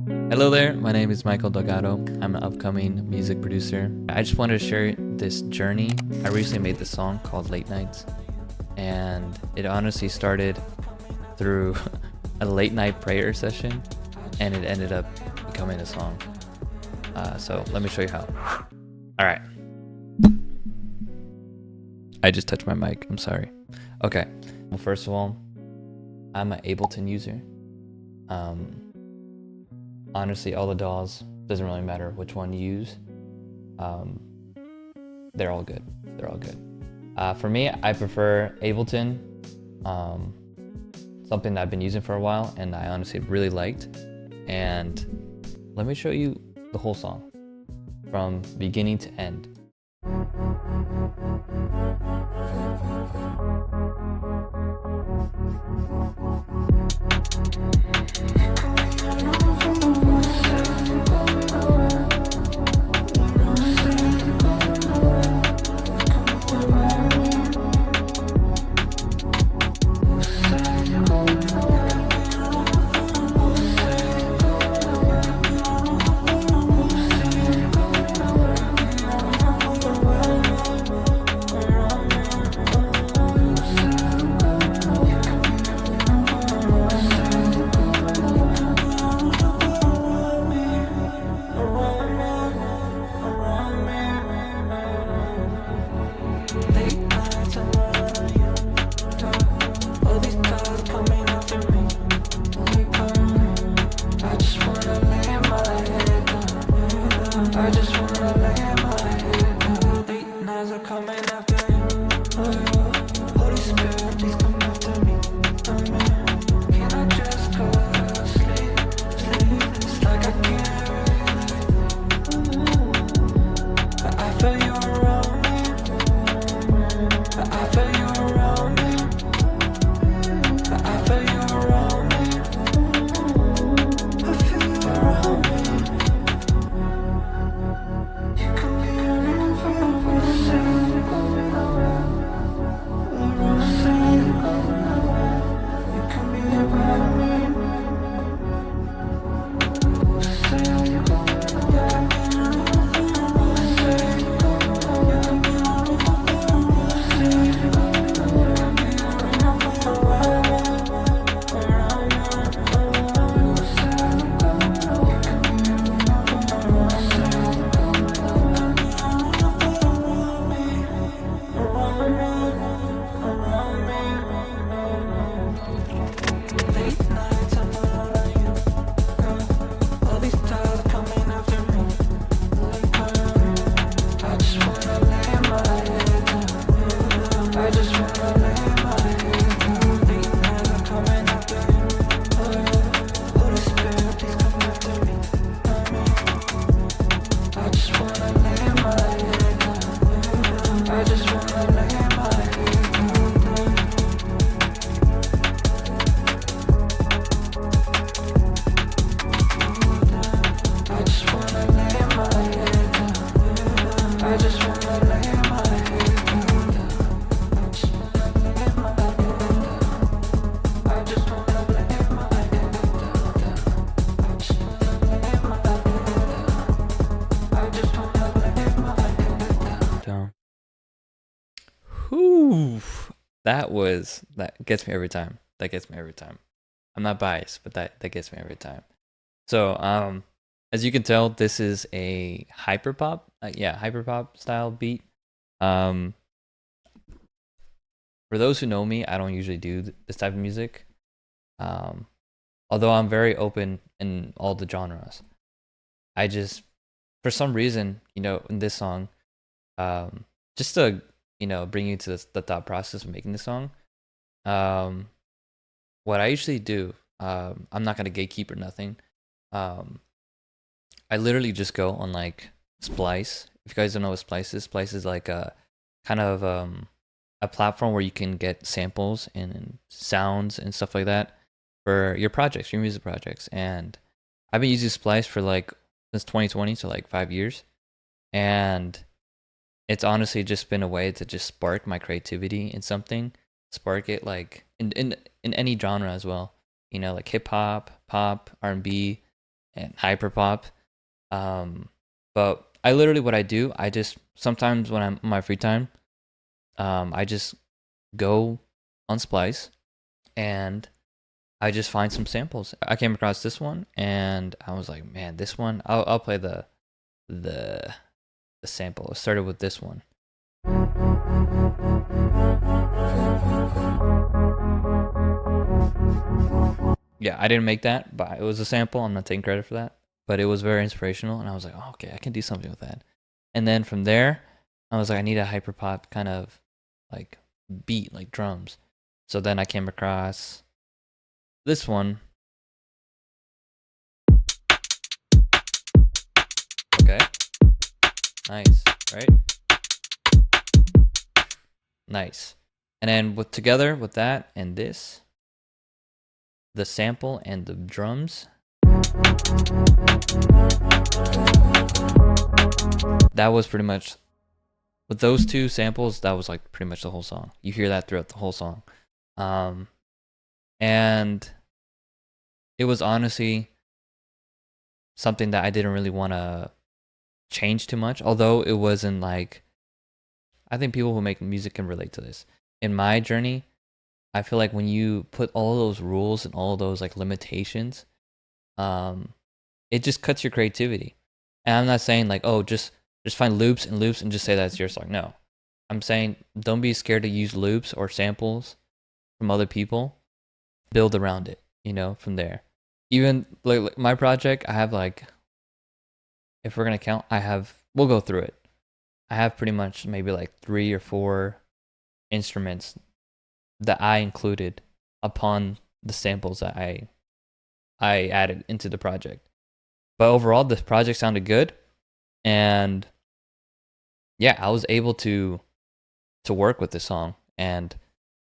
Hello there, my name is Michael Delgado. I'm an upcoming music producer. I just wanted to share this journey. I recently made this song called Late Nights, and it honestly started through a late night prayer session, and it ended up becoming a song. So let me show you how. All right. I just touched my mic, I'm sorry. Okay, well, first of all, I'm an Ableton user. Honestly, all the DAWs, doesn't really matter which one you use. They're all good. They're all good. For me, I prefer Ableton, something that I've been using for a while and I honestly really liked. And let me show you the whole song from beginning to end. Whew. That gets me every time. That gets me every time. I'm not biased, but that gets me every time. So, as you can tell, this is a hyperpop, hyperpop style beat. Um, for those who know me, I don't usually do this type of music. Um, although I'm very open in all the genres. I just, for some reason, in this song, just to bring you to the thought process of making the song. What I usually do, I'm not gonna gatekeep or nothing. Um, I literally just go on like Splice. If you guys don't know what Splice is like a kind of a platform where you can get samples and sounds and stuff like that for your projects, your music projects. And I've been using Splice for like since 2020, so like 5 years. And it's honestly just been a way to just spark my creativity in something, spark it like in any genre as well. Like hip hop, pop, R&B. and Hyperpop. Um, but I literally what I do, I just sometimes when I'm in my free time, I just go on Splice and I just find some samples. I came across this one and I was like, man, this one. I'll play the the sample. It started with this one. Yeah, I didn't make that, but it was a sample. I'm not taking credit for that, but it was very inspirational, and I was like, oh, okay, I can do something with that. And then from there, I was like, I need a hyperpop kind of like beat, like drums. So then I came across this one. Okay, nice, right? Nice. And then with together with that and this, the sample and the drums, that was pretty much with those two samples. That was like pretty much the whole song. You hear that throughout the whole song, um, and it was honestly something that I didn't really want to change too much. Although it wasn't like, I think people who make music can relate to this. In my journey, I feel like when you put all those rules and all those like limitations, um, it just cuts your creativity. And I'm not saying like, oh, just find loops and loops and just say that's your song. No, I'm saying don't be scared to use loops or samples from other people. Build around it, from there. Even like my project, I have like, if we're gonna count, we'll go through it. I have pretty much maybe like 3 or 4 instruments that I included upon the samples that I added into the project. But overall, the project sounded good, and yeah, I was able to work with this song, and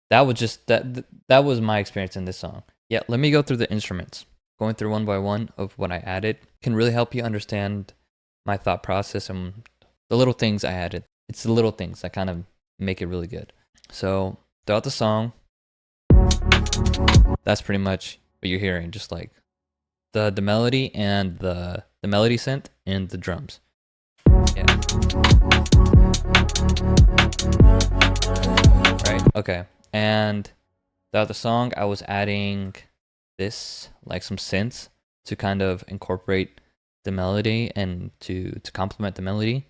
that was just that was my experience in this song. Yeah, let me go through the instruments. Going through one by one of what I added can really help you understand my thought process and the little things I added. It's the little things that kind of make it really good. So throughout the song, that's pretty much what you're hearing, just like the melody and the melody synth and the drums. Yeah. Right. Okay. And throughout the song, I was adding this, like some synths, to kind of incorporate the melody and to complement the melody.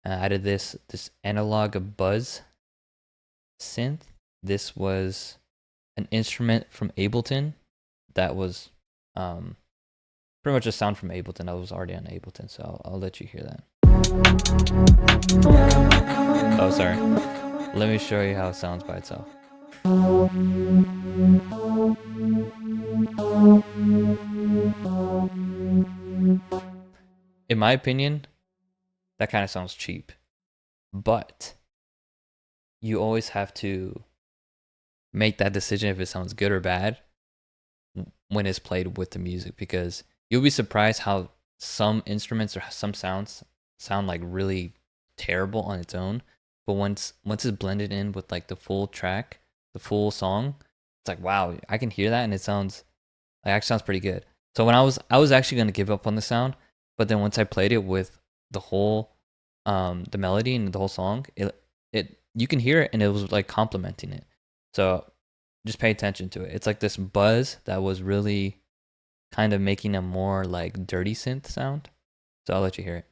I added this analog buzz synth. This was an instrument from Ableton that was pretty much a sound from Ableton. I was already on Ableton, so I'll let you hear that. Oh, sorry. Let me show you how it sounds by itself. In my opinion, that kind of sounds cheap, but you always have to make that decision if it sounds good or bad when it's played with the music, because you'll be surprised how some instruments or some sounds sound like really terrible on its own, but once it's blended in with like the full track, the full song, it's like, wow, I can hear that and it actually sounds pretty good. So when I was actually going to give up on the sound, but then once I played it with the whole the melody and the whole song, it you can hear it and it was like complementing it. So just pay attention to it. It's like this buzz that was really kind of making a more like dirty synth sound. So I'll let you hear it.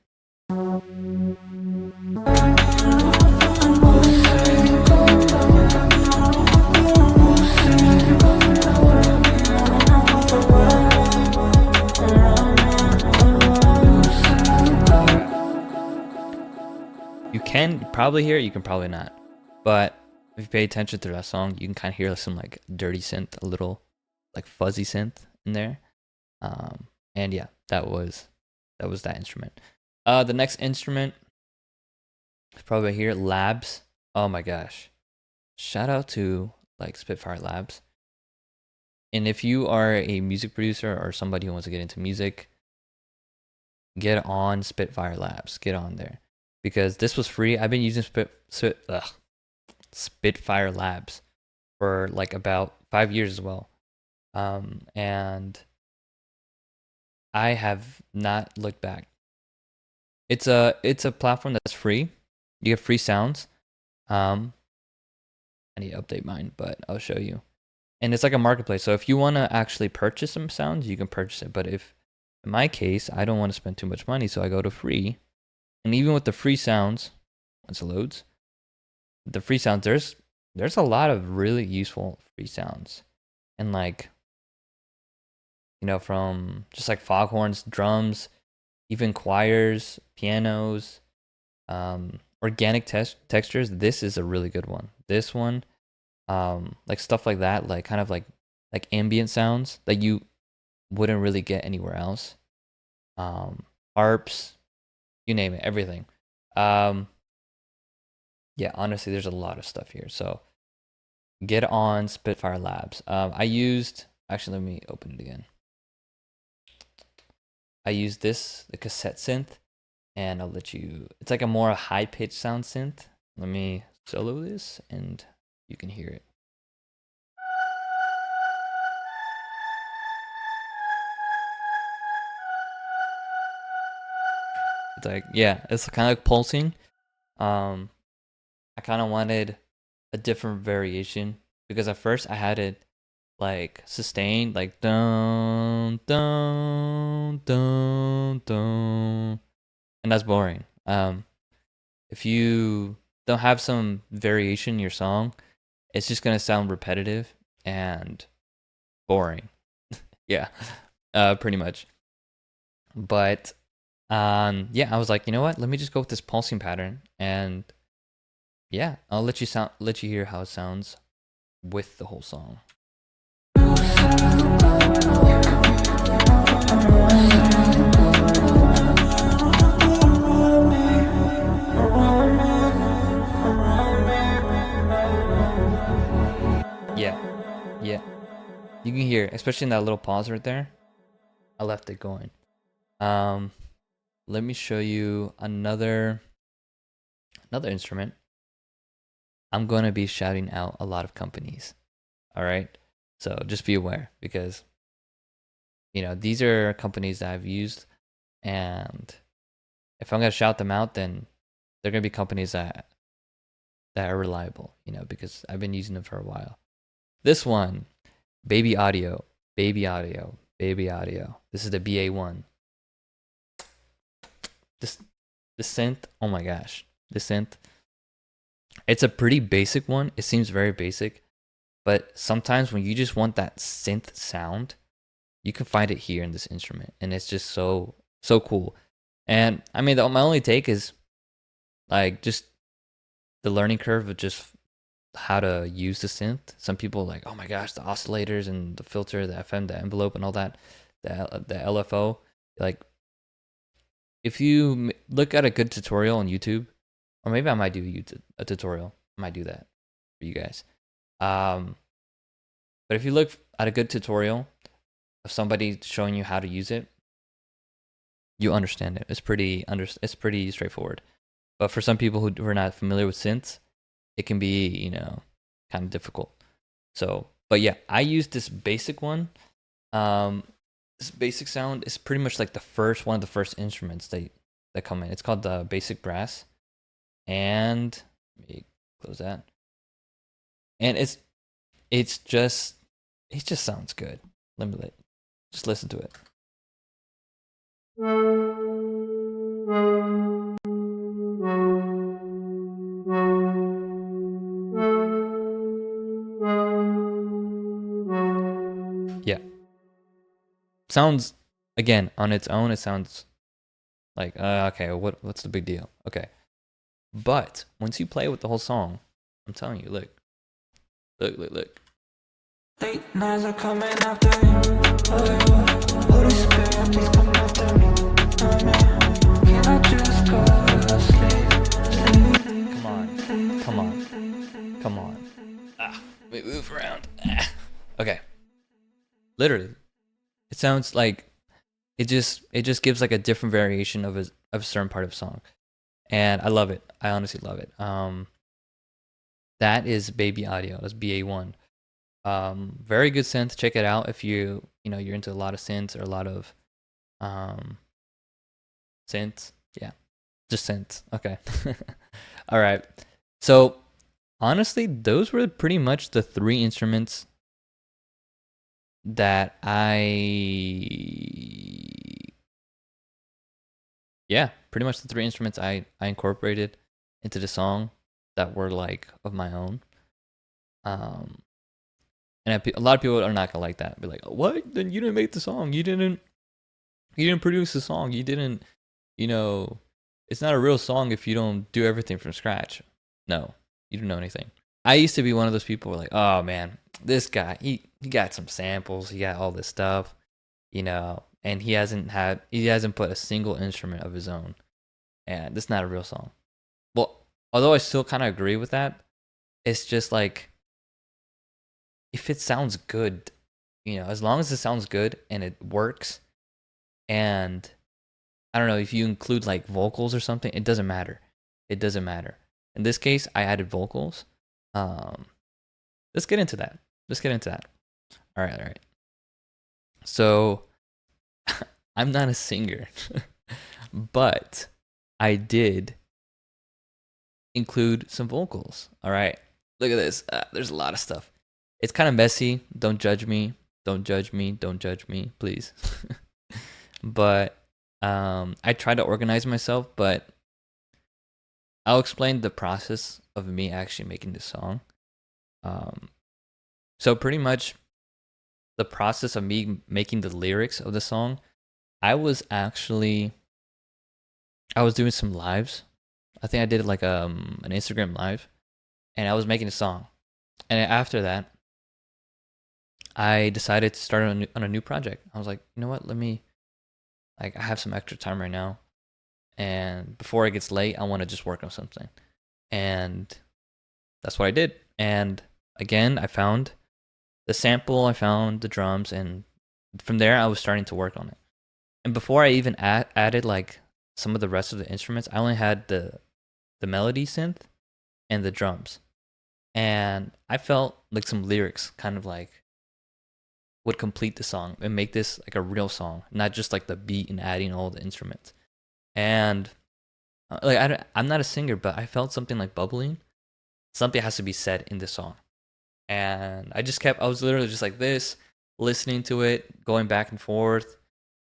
You can probably hear it, you can probably not. But if you pay attention to that song, you can kind of hear some like dirty synth, a little like fuzzy synth in there. And yeah, that was that instrument. The next instrument is probably right here, Labs. Oh my gosh. Shout out to like Spitfire Labs. And if you are a music producer or somebody who wants to get into music, get on Spitfire Labs. Get on there. Because this was free. I've been using Spitfire Labs for like about 5 years as well. And I have not looked back. It's a platform that's free. You get free sounds. Um, I need to update mine, but I'll show you. And it's like a marketplace. So if you want to actually purchase some sounds, you can purchase it. But if, in my case, I don't want to spend too much money, so I go to free. And even with the free sounds, once it loads, the free sounds, there's a lot of really useful free sounds. And like, from just like foghorns, drums, even choirs, pianos, organic textures. This is a really good one. This one, like stuff like that, like kind of like ambient sounds that you wouldn't really get anywhere else. Harps, you name it, everything. Um, yeah, honestly, there's a lot of stuff here. So get on Spitfire Labs. I used, actually, let me open it again. I used the cassette synth, and I'll let you, it's like a more high pitched sound synth. Let me solo this and you can hear it. It's like, yeah, it's kind of like pulsing. I kind of wanted a different variation because at first I had it like sustained, like dun dun dun dun, and that's boring. If you don't have some variation in your song, it's just gonna sound repetitive and boring. Yeah, pretty much. But yeah, I was like, you know what? Let me just go with this pulsing pattern, and yeah, I'll let you hear how it sounds with the whole song. Yeah, yeah. You can hear, especially in that little pause right there. I left it going. Um, Let me show you another instrument. I'm going to be shouting out a lot of companies. All right? So just be aware because these are companies that I've used, and if I'm going to shout them out, then they're going to be companies that are reliable, because I've been using them for a while. This one, Baby Audio, Baby Audio, Baby Audio. This is the BA1. This the synth, oh my gosh. The synth. It's a pretty basic one. It seems very basic, but sometimes when you just want that synth sound, you can find it here in this instrument, and it's just so cool. And I mean, my only take is like just the learning curve of just how to use the synth. Some people like, oh my gosh, the oscillators and the filter, the FM, the envelope, and all that, the LFO. Like, if you look at a good tutorial on YouTube, or maybe I might do a tutorial. I might do that for you guys. But if you look at a good tutorial of somebody showing you how to use it, you understand it. It's pretty straightforward. But for some people who are not familiar with synths, it can be, kind of difficult. So, but yeah, I use this basic one. This basic sound is pretty much like one of the first instruments that come in. It's called the basic brass. And let me close that. And it just sounds good. Just listen to it. Yeah. Sounds, again, on its own, it sounds like, okay, what's the big deal? Okay. But once you play with the whole song, I'm telling you, look. Late nights are coming after me. Holy Spirit, please come after me. Can I just go to sleep? Come on. We move around. Okay. Literally, it sounds like it just gives like a different variation of a certain part of a song, and I love it. I honestly love it. That is Baby Audio. That's BA1. Very good synth. Check it out if you're into a lot of synths or a lot of Um, synths. Yeah, just synths. Okay. All right. So honestly, those were pretty much the three instruments that yeah, pretty much the three instruments I incorporated into the song that were like of my own. Um, and a lot of people are not gonna like that. Be like, what? Then you didn't make the song. You didn't produce the song. You didn't. You know, it's not a real song if you don't do everything from scratch. No, you don't know anything. I used to be one of those people who were like, oh man, this guy, he got some samples, he got all this stuff, and he hasn't put a single instrument of his own, and it's not a real song. Well, although I still kind of agree with that, it's just like if it sounds good, as long as it sounds good and it works, and I don't know if you include like vocals or something, it doesn't matter. It doesn't matter. In this case, I added vocals. Um, let's get into that. Let's get into that. All right, all right. So I'm not a singer, but I did include some vocals. All right. Look at this. There's a lot of stuff. It's kind of messy. Don't judge me. Don't judge me. Don't judge me, please. But I try to organize myself, but I'll explain the process of me actually making this song. Um, so pretty much the process of me making the lyrics of the song, I was doing some lives. I think I did like an Instagram live, and I was making a song. And after that, I decided to start on a new project. I was like, you know what? I have some extra time right now, and before it gets late, I want to just work on something. And that's what I did. And again, I found the sample, I found the drums, and from there, I was starting to work on it. And before I even added like some of the rest of the instruments, I only had the melody synth and the drums. And I felt like some lyrics kind of like would complete the song and make this like a real song, not just like the beat and adding all the instruments. And I'm not a singer, but I felt something like bubbling. Something has to be said in the song. And I was literally just like this, listening to it, going back and forth.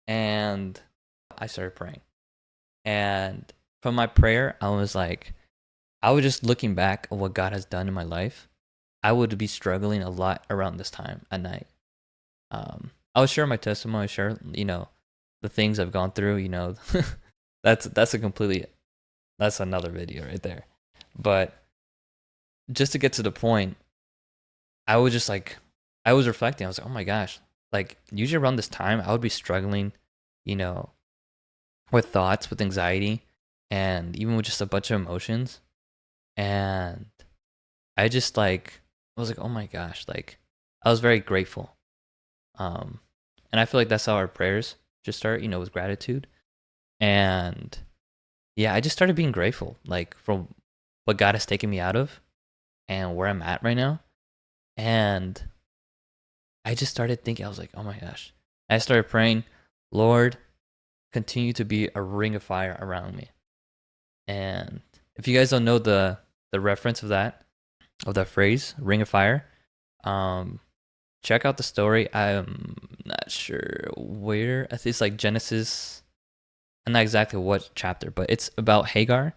And I started praying. And from my prayer, I was just looking back at what God has done in my life. I would be struggling a lot around this time at night. I would share my testimony, share, the things I've gone through, that's that's another video right there. But just to get to the point, I was just like, I was reflecting. I was like, oh my gosh, like usually around this time, I would be struggling, you know, with thoughts, with anxiety, and even with just a bunch of emotions. And I just I was like, oh my gosh, like I was very grateful. Um, and I feel like that's how our prayers just start, with gratitude. And yeah, I just started being grateful, like from what God has taken me out of and where I'm at right now. And I just started thinking, I was like, oh my gosh. I started praying, Lord, continue to be a ring of fire around me. And if you guys don't know the reference of that phrase, ring of fire, um, check out the story. I'm not sure where. I think it's like Genesis. I'm not exactly what chapter, but it's about Hagar.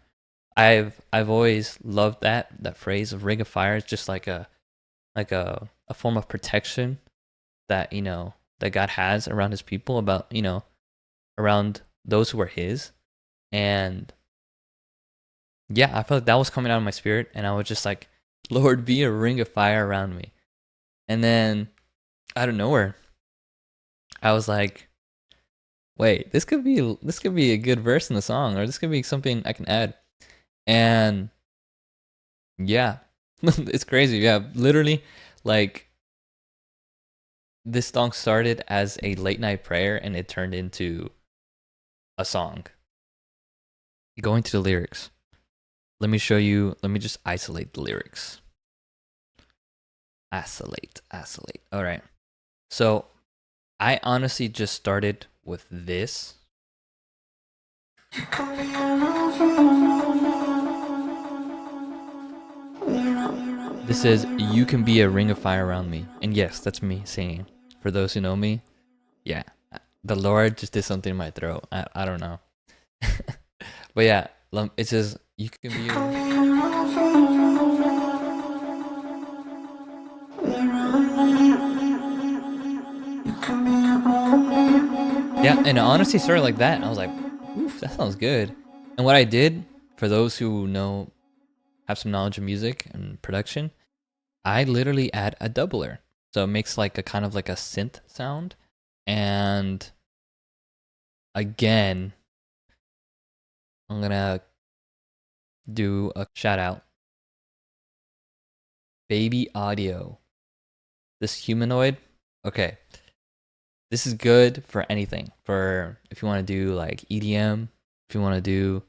I've always loved that phrase of ring of fire. It's just like a form of protection that that God has around His people, about around those who are His. And yeah, I felt like that was coming out of my spirit, and I was just like, Lord, be a ring of fire around me. And then out of nowhere, I was like, wait, this could be a good verse in the song, or this could be something I can add. And yeah, it's crazy. Yeah, literally, like this song started as a late night prayer, and it turned into a song. Going to the lyrics. Let me show you. Let me just isolate the lyrics. Isolate. All right. So I honestly just started with this. This says, "You can be a ring of fire around me." And yes, that's me singing. For those who know me, yeah, the Lord just did something in my throat. I don't know. But yeah, it says, "You can be Yeah, and it honestly started like that. And I was like, oof, that sounds good. And what I did, for those who know, have some knowledge of music and production, I literally add a doubler. So it makes like a kind of like a synth sound. And again, I'm gonna do a shout out. Baby Audio. This humanoid. Okay. This is good for anything. For if you want to do like EDM, if you want to do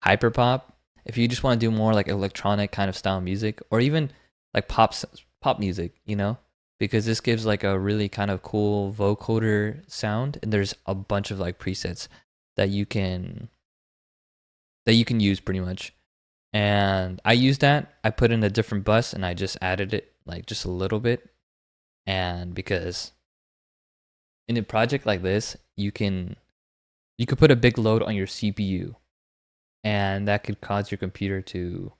hyperpop, if you just want to do more like electronic kind of style music, or even like pop music, you know, because this gives like a really kind of cool vocoder sound, and there's a bunch of like presets that you can use pretty much. And I used that. I put in a different bus and I just added it like just a little bit. And because in a project like this, you could put a big load on your CPU, and that could cause your computer to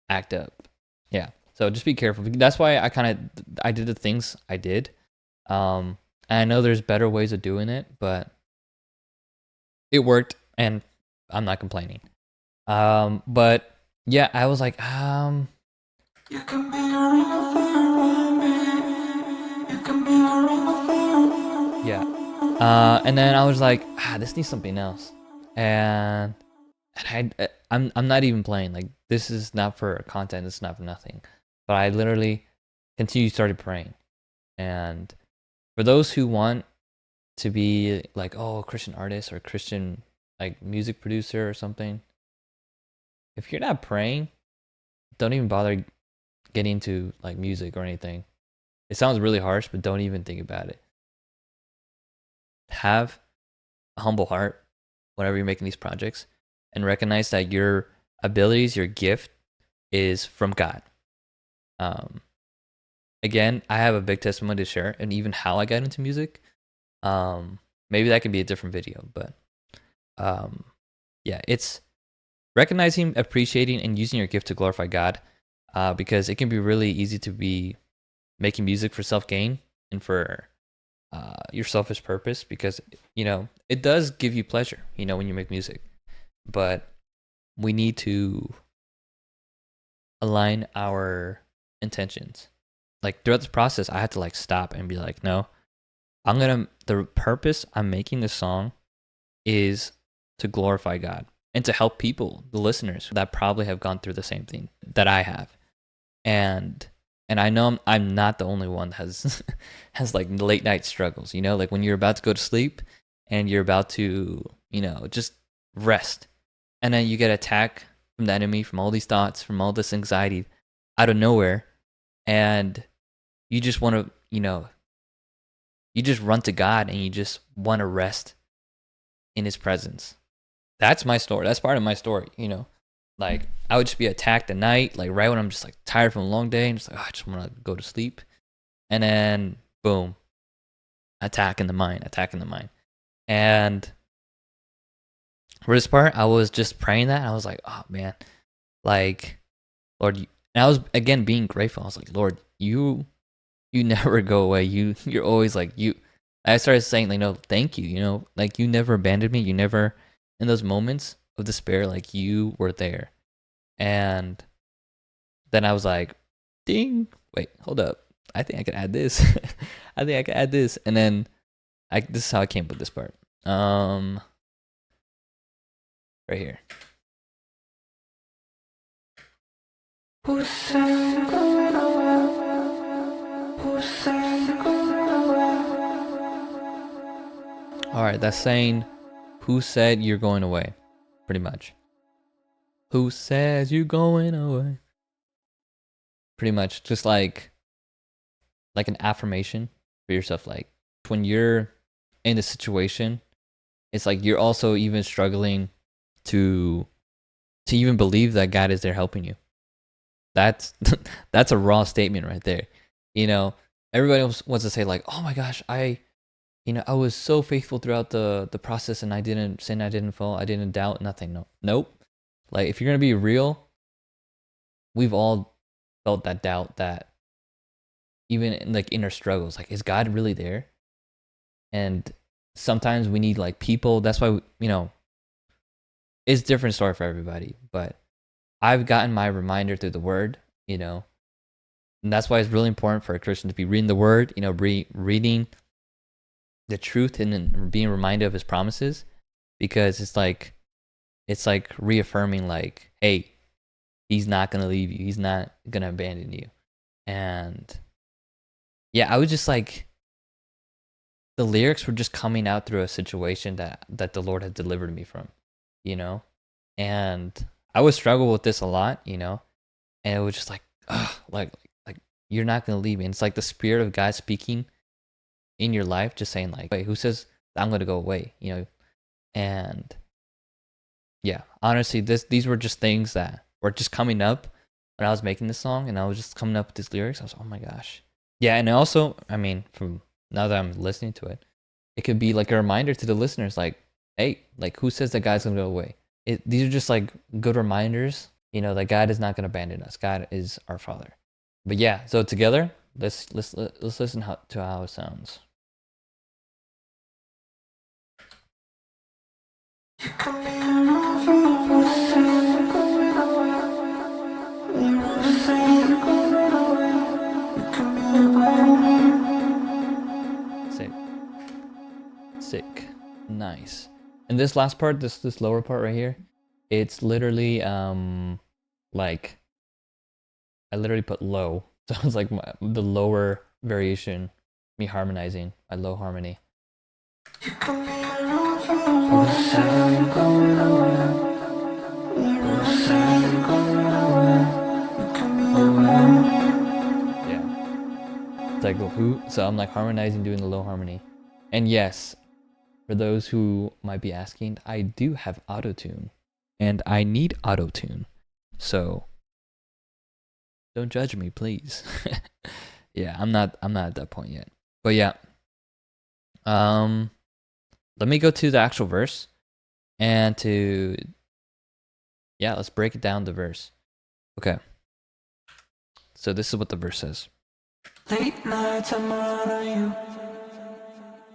act up. Yeah. So just be careful. That's why I did the things I did. And I know there's better ways of doing it, but it worked and I'm not complaining. But yeah, I was like, you can be a ring of fire, you can be a ring of fire. Yeah. And then I was like, this needs something else. And I'm not even playing. Like, this is not for content. It's not for nothing. But I literally started praying. And for those who want to be like, oh, a Christian artist or Christian like music producer or something, if you're not praying, don't even bother getting into like music or anything. It sounds really harsh, but don't even think about it. Have a humble heart whenever you're making these projects, and recognize that your abilities, your gift is from God. Again, I have a big testimony to share, and even how I got into music. Maybe that could be a different video, but yeah, it's recognizing, appreciating, and using your gift to glorify God, because it can be really easy to be making music for self gain and for your selfish purpose, because it does give you pleasure, when you make music, but we need to align our intentions. Like throughout this process, I had to like stop and be like, no, the purpose I'm making this song is to glorify God and to help people, the listeners that probably have gone through the same thing that I have. And I know I'm not the only one that has has like late night struggles, like when you're about to go to sleep and you're about to, just rest. And then you get attacked from the enemy, from all these thoughts, from all this anxiety out of nowhere. And you just want to, you just run to God and you just want to rest in his presence. That's my story. That's part of my story, Like I would just be attacked at night, like right when I'm just like tired from a long day and just like, I just want to go to sleep. And then boom, attack in the mind. And for this part, I was just praying that. And I was like, oh man, like Lord, and I was again being grateful. I was like, Lord, you never go away. You're always like you. I started saying, like, no, thank you. Like you never abandoned me. You never, in those moments of despair, like you were there. And then I was like, ding. Wait, hold up. I think I could add this. And then this is how I came up with this part. Right here. All right, that's saying, who said you're going away? Pretty much. Who says you're going away? Pretty much, just like an affirmation for yourself. Like when you're in the situation, it's like you're also even struggling to even believe that God is there helping you. That's that's a raw statement right there. You know, everybody else wants to say like, "Oh my gosh, I was so faithful throughout the process, and I didn't sin, I didn't fall, I didn't doubt, nothing." No, nope. Like if you're gonna be real, we've all felt that doubt, that even in, like inner struggles, like is God really there? And sometimes we need like people. That's why it's different story for everybody. But I've gotten my reminder through the Word, and that's why it's really important for a Christian to be reading the Word, reading the truth and then being reminded of His promises, because it's like reaffirming like, hey, He's not gonna leave you. He's not gonna abandon you. And yeah, I was just like, the lyrics were just coming out through a situation that the Lord had delivered me from, you know? And I would struggle with this a lot, and it was just like, ugh, like you're not gonna leave me. And it's like the Spirit of God speaking in your life, just saying like, wait, who says I'm gonna go away? And yeah, honestly, these were just things that were just coming up when I was making this song, and I was just coming up with these lyrics. I was, oh my gosh. Yeah, and also, I mean, from now that I'm listening to it, it could be like a reminder to the listeners, like, hey, like who says that God's gonna go away? These are just like good reminders, that God is not gonna abandon us. God is our Father. But yeah, so together, let's listen to how it sounds. Sick. Sick. Nice. And this last part, this lower part right here, it's literally like I literally put low. So it's like the lower variation, me harmonizing my low harmony. Yeah. It's like who? So I'm like harmonizing, doing the low harmony. And yes, for those who might be asking, I do have auto-tune, and I need auto-tune. So don't judge me, please. Yeah, I'm not at that point yet. But yeah. Let me go to the actual verse and let's break it down, the verse. Okay. So this is what the verse says. Late nights I'm on you.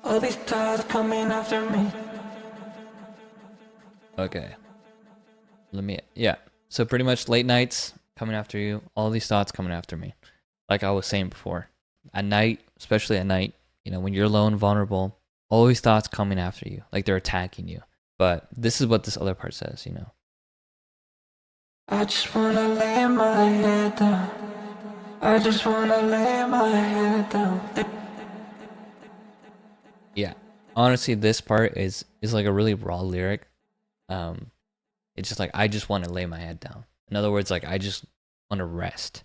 All these thoughts coming after me. Okay. So pretty much late nights coming after you, all these thoughts coming after me. Like I was saying before. At night, especially at night, when you're alone, vulnerable, all these thoughts coming after you, like they're attacking you. But this is what this other part says, I just wanna lay my head down. I just wanna lay my head down. Yeah. Honestly, this part is like a really raw lyric. It's just like, I just want to lay my head down. In other words, like I just want to rest.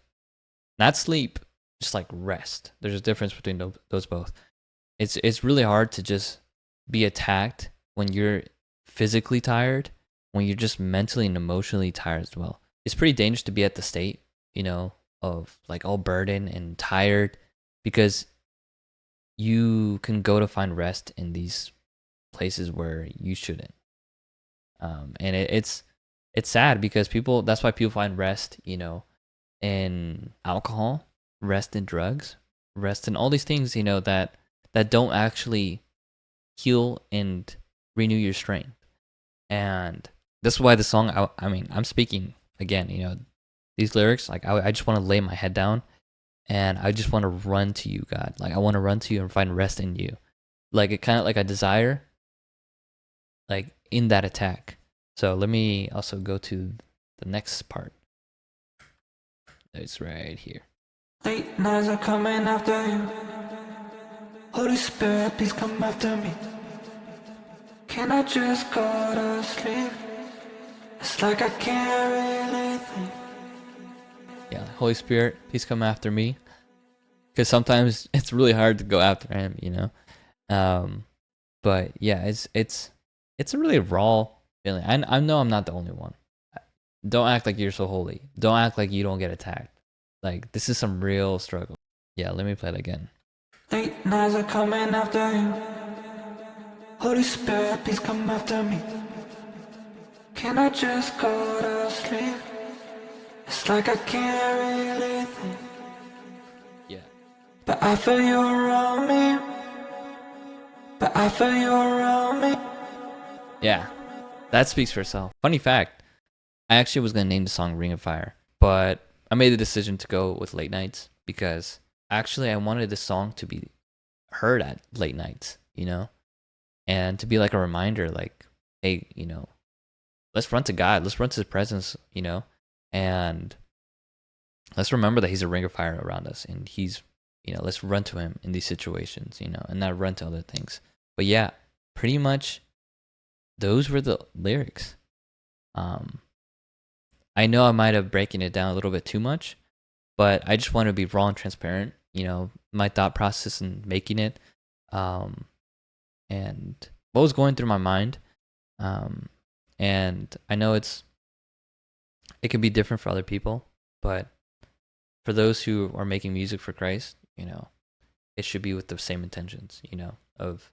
Not sleep, just like rest. There's a difference between those both. It's really hard to just be attacked when you're physically tired, when you're just mentally and emotionally tired as well. It's pretty dangerous to be at the state, of like all burdened and tired, because you can go to find rest in these places where you shouldn't. And it's sad because that's why people find rest, in alcohol, rest in drugs, rest in all these things, that don't actually heal and renew your strength. And that's why the song, I mean, I'm speaking again, these lyrics, like I just want to lay my head down, and I just want to run to you, God. Like I want to run to you and find rest in you. Like it kind of like a desire, like in that attack. So let me also go to the next part. It's right here. Late nights are coming after you. Holy Spirit, please come after me. Can I just go to sleep? It's like I can't really think. Yeah, Holy Spirit, please come after me. Because sometimes it's really hard to go after him, But yeah, it's a really raw feeling. I know I'm not the only one. Don't act like you're so holy. Don't act like you don't get attacked. Like, this is some real struggle. Yeah, let me play it again. Late nights are coming after you. Holy Spirit, please come after me. Can I just go to sleep? It's like I can't really think. Yeah. But I feel you around me. But I feel you around me. Yeah. That speaks for itself. Funny fact, I actually was going to name the song Ring of Fire, but I made the decision to go with Late Nights because actually I wanted this song to be heard at late nights, and to be like a reminder, like, hey, let's run to God, let's run to his presence, and let's remember that he's a ring of fire around us, and he's, let's run to him in these situations, and not run to other things. But yeah, pretty much those were the lyrics. I know I might have breaking it down a little bit too much, but I just want to be raw and transparent, my thought process in making it, and what was going through my mind. And I know it can be different for other people, but for those who are making music for Christ, it should be with the same intentions, of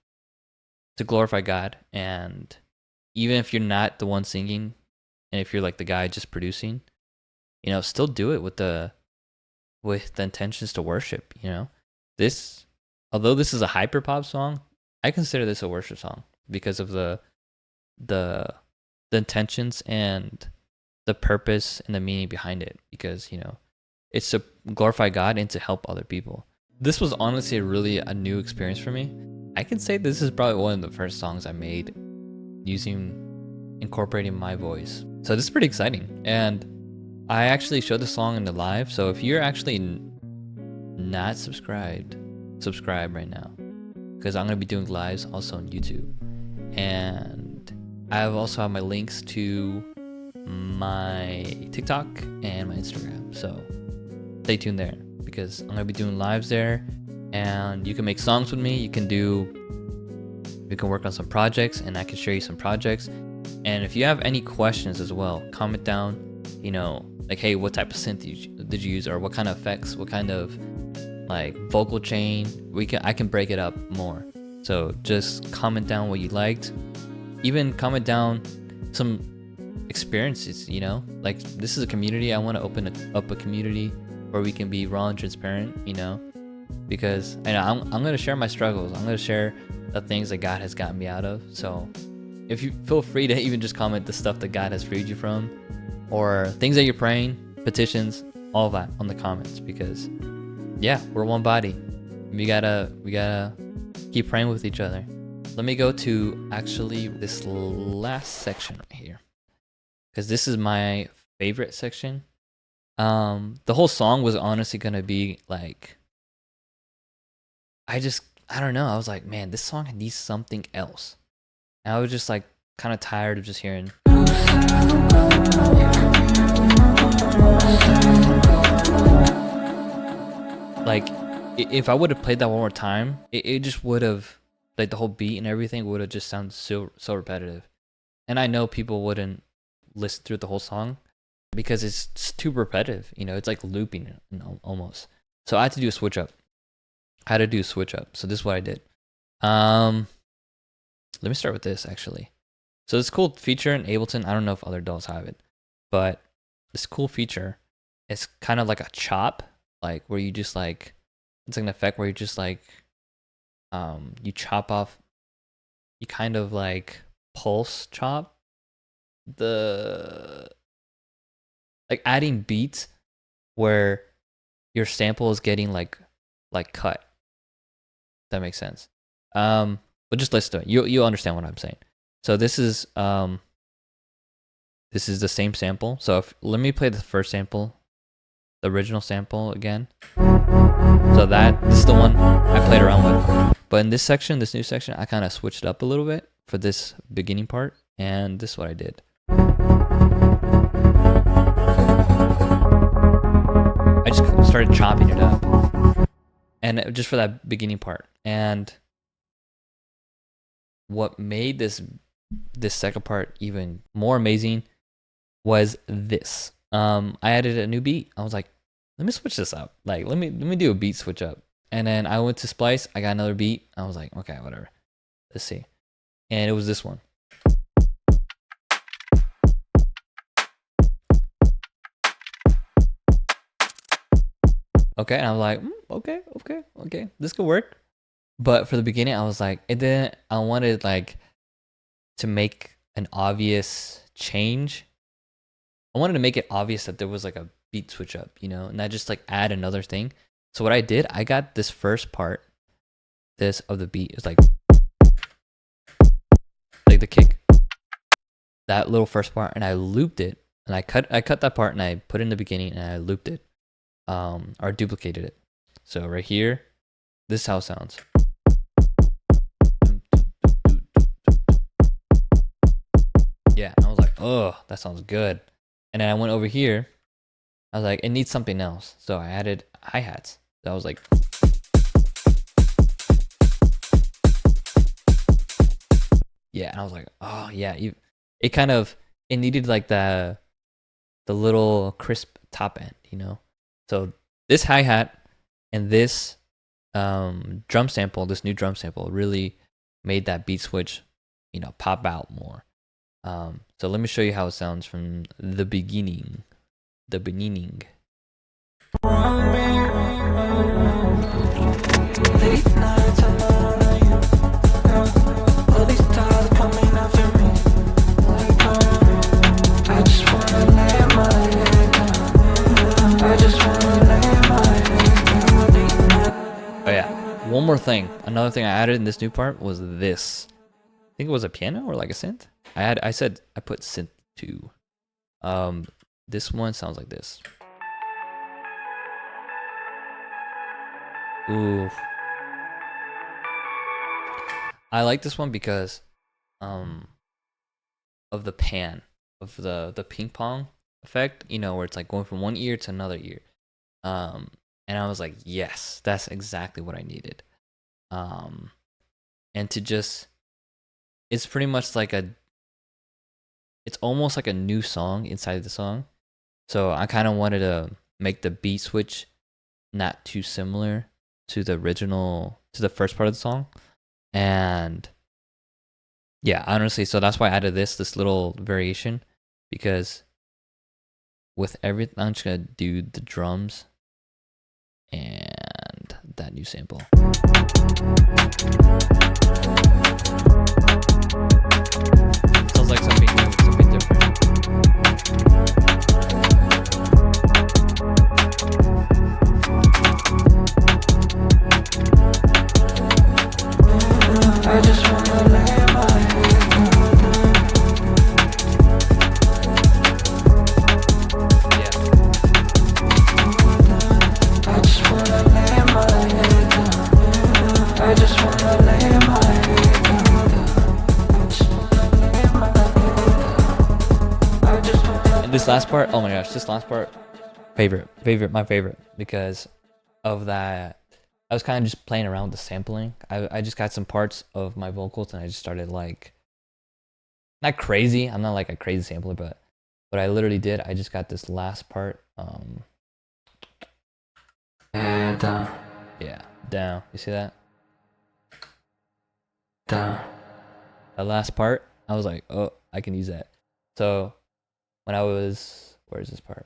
to glorify God. And even if you're not the one singing, and if you're like the guy just producing, still do it with the intentions to worship. This, although this is a hyperpop song, I consider this a worship song because of the intentions and the purpose and the meaning behind it, because it's to glorify God and to help other people. This was honestly really a new experience for me. I can say this is probably one of the first songs I made incorporating my voice. So this is pretty exciting, and I actually showed the song in the live. So if you're actually not subscribed, subscribe right now, because I'm gonna be doing lives also on YouTube, and I also have my links to my TikTok and my Instagram. So stay tuned there, because I'm gonna be doing lives there, and you can make songs with me. We can work on some projects, and I can share you some projects. And if you have any questions as well, comment down, like, hey, what type of synth did you use, or what kind of effects, what kind of like vocal chain. I can break it up more. So just comment down what you liked. Even comment down some experiences, like, this is a community. I want to open up a community where we can be raw and transparent, because I'm going to share my struggles. I'm going to share the things that God has gotten me out of. So if you feel free to even just comment the stuff that God has freed you from, or things that you're praying, petitions, all of that on the comments, because yeah, we're one body. We gotta keep praying with each other. Let me go to actually this last section right here, because this is my favorite section. The whole song was honestly gonna be like, I don't know. I was like, man, this song needs something else. And I was just like kind of tired of just hearing. Like, if I would have played that one more time, it just would have, like, the whole beat and everything would have just sounded so repetitive. And I know people wouldn't listen through the whole song because it's too repetitive. It's like looping almost. So I had to do a switch up. So this is what I did. Let me start with this actually. So this cool feature in Ableton, I don't know if other DAWs have it, but this cool feature, it's kind of like a chop, like where you just like, it's like an effect where you just like, you chop off, you kind of like pulse chop like adding beats where your sample is getting like cut. That makes sense. But just listen to it. You'll understand what I'm saying. So this is the same sample. So let me play the first sample, the original sample again. So this is the one I played around with. But in this section, this new section, I kind of switched it up a little bit for this beginning part, and this is what I did. I just started chopping it up, and just for that beginning part. And what made this second part even more amazing was this. I added a new beat. I was like, let me switch this up. Like, let me do a beat switch up. And then I went to Splice. I got another beat. I was like, okay, whatever. Let's see. And it was this one. Okay, and I was like, okay, this could work. But for the beginning, I was like, and then I wanted like to make an obvious change. I wanted to make it obvious that there was like a beat switch up, you know, and not just like add another thing. So what I did, I got this first part, this of the beat, it's like the kick, that little first part, and I looped it, and I cut that part, and I put it in the beginning, and I looped it, or duplicated it. So right here, this is how it sounds. Yeah, and I was like, oh, that sounds good. And then I went over here. I was like, it needs something else. So I added hi-hats. So I was like, yeah, and I was like, oh yeah, it needed like the little crisp top end, you know. So this hi-hat and this drum sample, this new drum sample, really made that beat switch, you know, pop out more. So let me show you how it sounds from the beginning. The beginning. Late nights alone on you. All these thoughts coming after me. I just wanna lay my head down. I just wanna lay my head down. Oh yeah, one more thing. Another thing I added in this new part was this. I think it was a piano or like a synth. I put synth 2. This one sounds like this. Ooh. I like this one because of the pan, of the ping pong effect, you know, where it's like going from one ear to another ear. And I was like, yes, that's exactly what I needed. And to just, it's pretty much like it's almost like a new song inside the song. So I kind of wanted to make the beat switch not too similar to the original, to the first part of the song. And yeah, honestly, so that's why I added this little variation, because with everything, I'm just gonna do the drums and that new sample. Sounds like something new, something different. I just wanna lay my head down. Yeah. I just wanna lay my head down. I just wanna lay my head down. I just wanna lay my head down. I just wanna. And this last part, oh my gosh, this last part, my favorite, because of that. I was kind of just playing around with the sampling. I just got some parts of my vocals and I just started like, not crazy. I'm not like a crazy sampler, but what I literally did, I just got this last part. Head down, Yeah, down. You see that? down. That last part, I was like, oh, I can use that. So when I was, where's this part?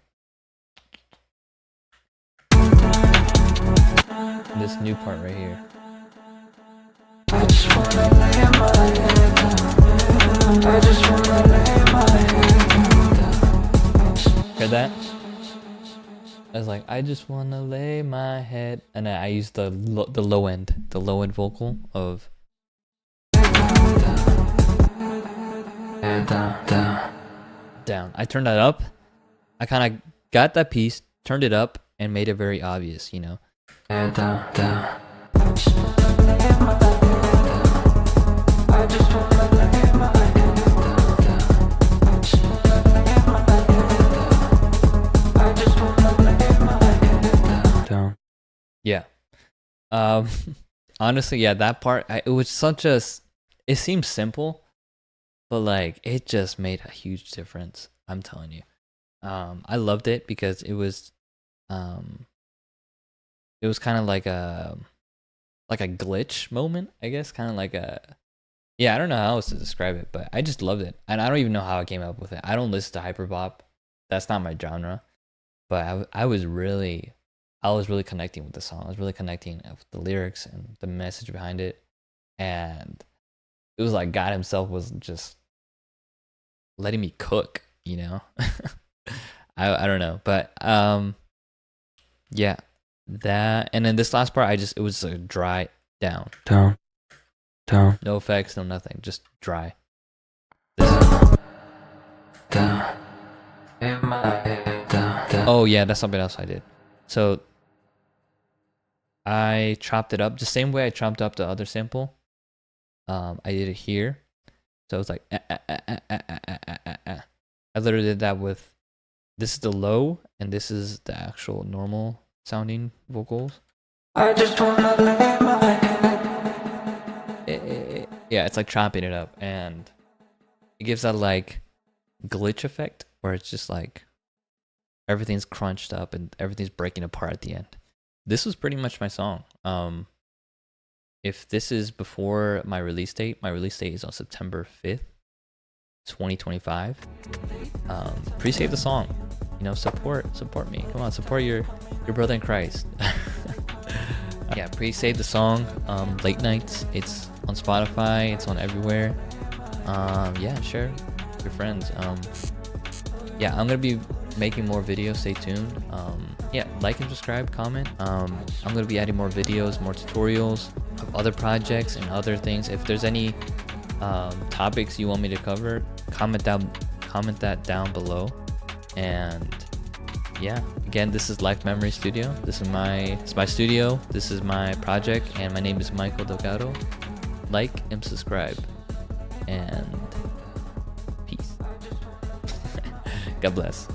This new part right here. I just wanna lay my head down. I just wanna lay my head down. Heard that? I was like, I just wanna lay my head, and then I used the low end vocal of Head down, down. down. I turned that up. I kind of got that piece, turned it up, and made it very obvious, you know. Head down, down. I just wanna lay my head down. I just wanna lay my head down. I just wanna lay my head down. I just wanna lay my head down. Yeah. Honestly, yeah, that part, it was such a, it seems simple, but like it just made a huge difference. I'm telling you. I loved it because um it was kind of like a glitch moment, I guess, kind of like a yeah, I don't know how else to describe it, but I just loved it. And I don't even know how I came up with it. I don't listen to hyperpop. That's not my genre. But I was really connecting with the song. I was really connecting with the lyrics and the message behind it. And it was like God himself was just letting me cook, you know? I don't know. But yeah, that and then this last part it was like dry down. Down, down, No effects, no nothing. Just dry. down. In my head, down, down. Oh yeah, that's something else I did. So I chopped it up the same way I chopped up the other sample. I did it here. So it's like I literally did that with this is the low and this is the actual normal sounding vocals. I just wanna lay my head. Yeah, it's like chopping it up and it gives that like glitch effect where it's just like everything's crunched up and everything's breaking apart at the end. This was pretty much my song. If this is before my release date is on September 5th, 2025. Pre-save the song. You know, support me. Come on, support your brother in Christ. Yeah, pre-save the song. Late Nights. It's on Spotify. It's on everywhere. Yeah, share with your friends. Yeah, I'm gonna be making more videos. Stay tuned. Yeah, like and subscribe, comment. I'm gonna be adding more videos, more tutorials of other projects and other things. If there's any topics you want me to cover, comment that down below. And yeah, again, this is Life Memory Studio. It's my studio. This is my project, and my name is Michael Delgado. Like and subscribe, and peace. God bless.